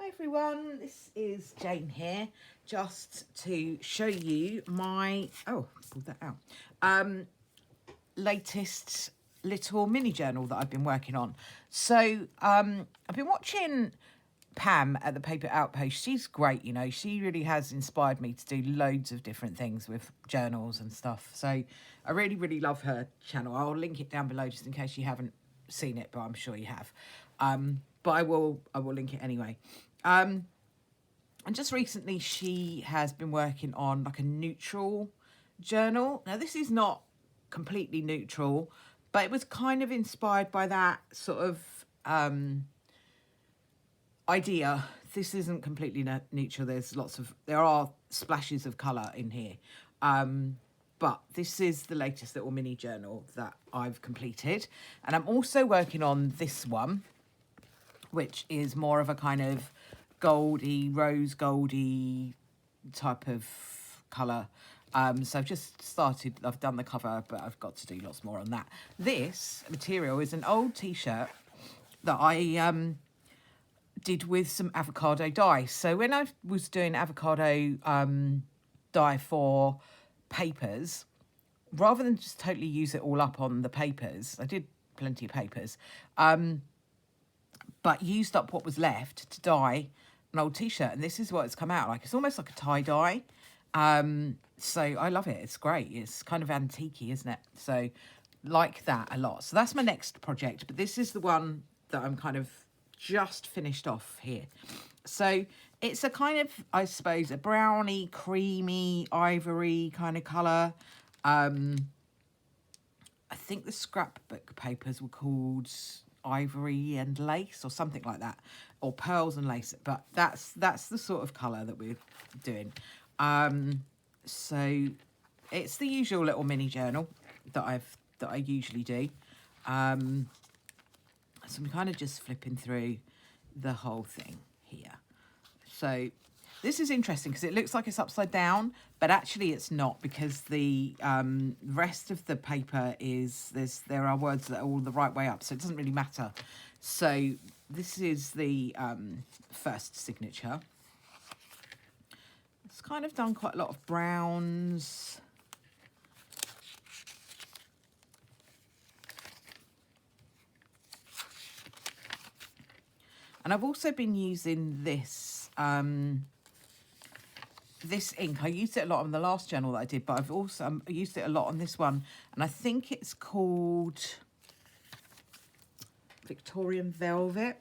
Hi everyone, this is Jane here, just to show you my, pulled that out, latest little mini journal that I've been working on. So I've been watching Pam at the Paper Outpost. She's great, you know, she really has inspired me to do loads of different things with journals and stuff. So I really, really love her channel. I'll link it down below just in case you haven't seen it, but I'm sure you have. But I will link it anyway. And just recently she has been working on like a neutral journal. Now this is not completely neutral, but it was kind of inspired by that sort of idea. This isn't completely neutral. There are splashes of colour in here. But this is the latest little mini journal that I've completed. And I'm also working on this one, which is more of a kind of goldy, rose goldy type of colour. So I've just started, I've done the cover, but I've got to do lots more on that. This material is an old t-shirt that I did with some avocado dye. So when I was doing avocado dye for papers, rather than just totally use it all up on the papers, I did plenty of papers, but used up what was left to dye an old t-shirt, and this is what it's come out like. It's almost like a tie-dye. So I love it. It's great. It's kind of antique-y, isn't it? So like that a lot. So that's my next project, but this is the one that I'm kind of just finished off here. So it's a kind of, I suppose, a browny, creamy, ivory kind of colour. I think the scrapbook papers were called Ivory and Lace or something like that, or Pearls and Lace, but that's the sort of colour that we're doing. So it's the usual little mini journal that I usually do. So I'm kind of just flipping through the whole thing here. So this is interesting because it looks like it's upside down, but actually it's not, because the rest of the paper is, there are words that are all the right way up, so it doesn't really matter. So this is the first signature. It's kind of done quite a lot of browns. And I've also been using this this ink. I used it a lot on the last journal that I did, but I've also used it a lot on this one. And I think it's called Victorian Velvet.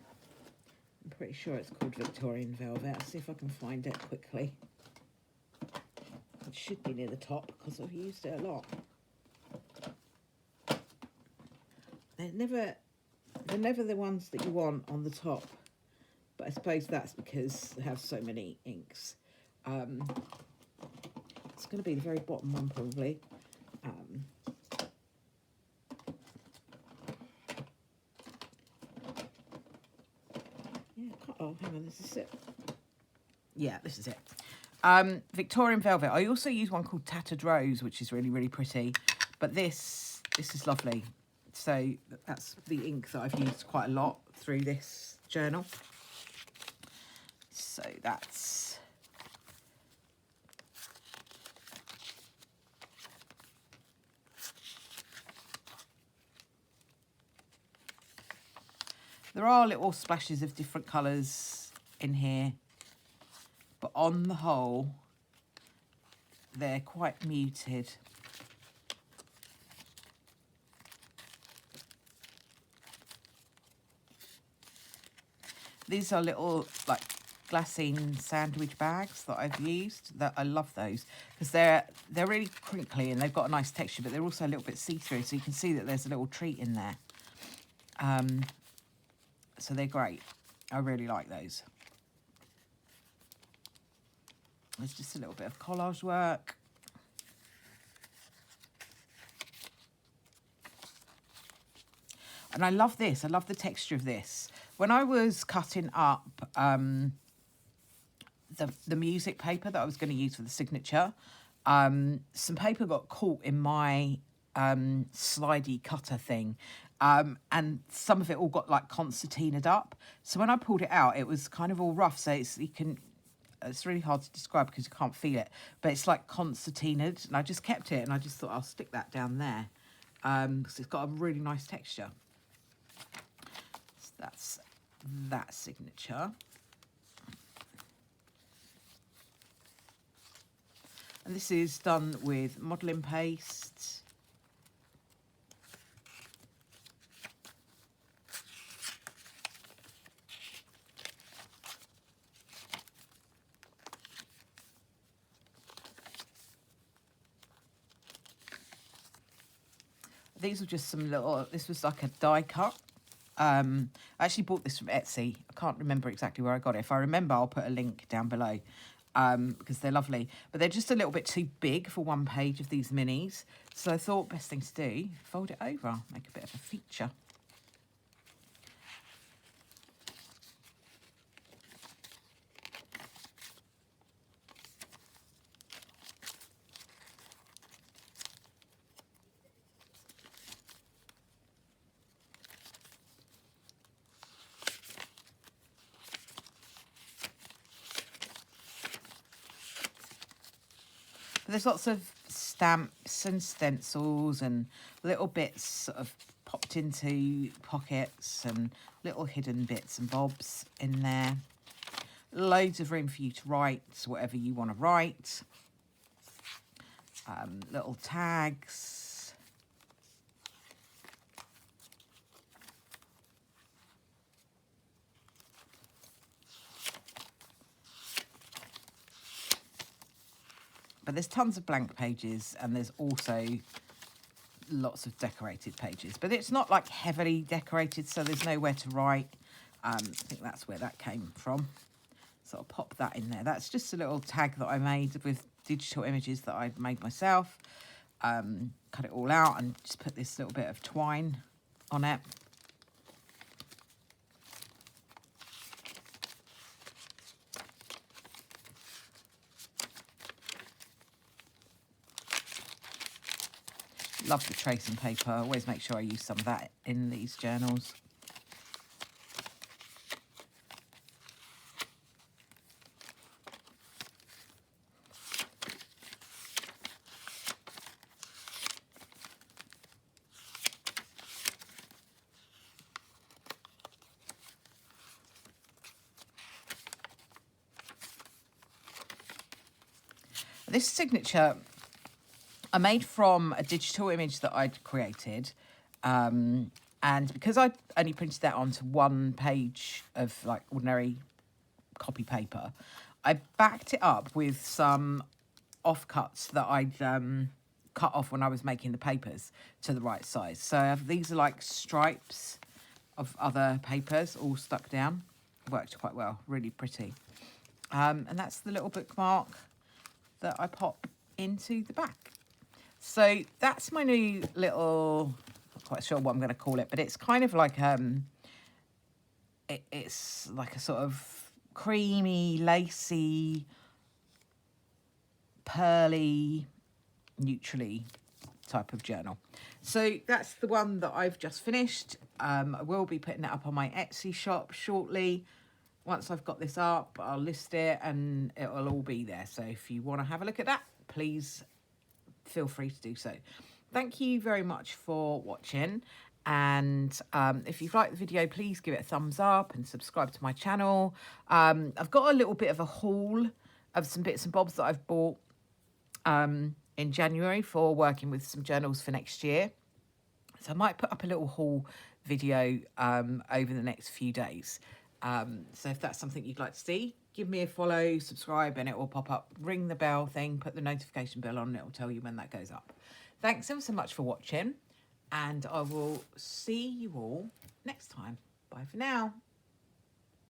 I'm pretty sure it's called Victorian Velvet. I'll see if I can find it quickly. It should be near the top because I've used it a lot. They're never the ones that you want on the top, but I suppose that's because they have so many inks. It's going to be the very bottom one probably. Oh, hang on, this is it. Yeah, this is it. Victorian Velvet. I also use one called Tattered Rose, which is really, really pretty. But this is lovely. So that's the ink that I've used quite a lot through this journal. So that's... There are little splashes of different colours in here, but on the whole, they're quite muted. These are little like glassine sandwich bags that I've used. That I love those because they're really crinkly and they've got a nice texture, but they're also a little bit see-through, so you can see that there's a little treat in there. So they're great. I really like those. There's just a little bit of collage work. And I love this. I love the texture of this. When I was cutting up the music paper that I was going to use for the signature, some paper got caught in my slidey cutter thing, And some of it all got like concertinaed up. So when I pulled it out, it was kind of all rough. So it's really hard to describe because you can't feel it, but it's like concertinaed. And I just kept it, and I just thought I'll stick that down there because it's got a really nice texture. So that's that signature. And this is done with modelling paste. These were just some little, this was like a die cut. I actually bought this from Etsy. I can't remember exactly where I got it. If I remember, I'll put a link down below because they're lovely. But they're just a little bit too big for one page of these minis. So I thought best thing to do, fold it over, make a bit of a feature. But there's lots of stamps and stencils and little bits sort of popped into pockets and little hidden bits and bobs in there. Loads of room for you to write whatever you want to write. Little tags. But there's tons of blank pages, and there's also lots of decorated pages. But it's not like heavily decorated, so there's nowhere to write. I think that's where that came from. So I'll pop that in there. That's just a little tag that I made with digital images that I made myself. Cut it all out and just put this little bit of twine on it. Love the tracing paper. I always make sure I use some of that in these journals. This signature I made from a digital image that I'd created. And because I only printed that onto one page of like ordinary copy paper, I backed it up with some offcuts that I'd cut off when I was making the papers to the right size. So these are like stripes of other papers all stuck down. Worked quite well, really pretty. And that's the little bookmark that I pop into the back. So that's my new little, not quite sure what I'm going to call it, but it's kind of like it's like a sort of creamy, lacy, pearly, neutrally type of journal. So that's the one that I've just finished. I will be putting it up on my Etsy shop shortly. Once I've got this up, I'll list it and it'll all be there. So if you want to have a look at that, please feel free to do so. Thank you very much for watching. And if you've liked the video, please give it a thumbs up and subscribe to my channel. I've got a little bit of a haul of some bits and bobs that I've bought in January for working with some journals for next year. So I might put up a little haul video over the next few days. So if that's something you'd like to see, give me a follow, subscribe, and it will pop up. Ring the bell thing, put the notification bell on, and it will tell you when that goes up. Thanks ever so much for watching, and I will see you all next time. Bye for now.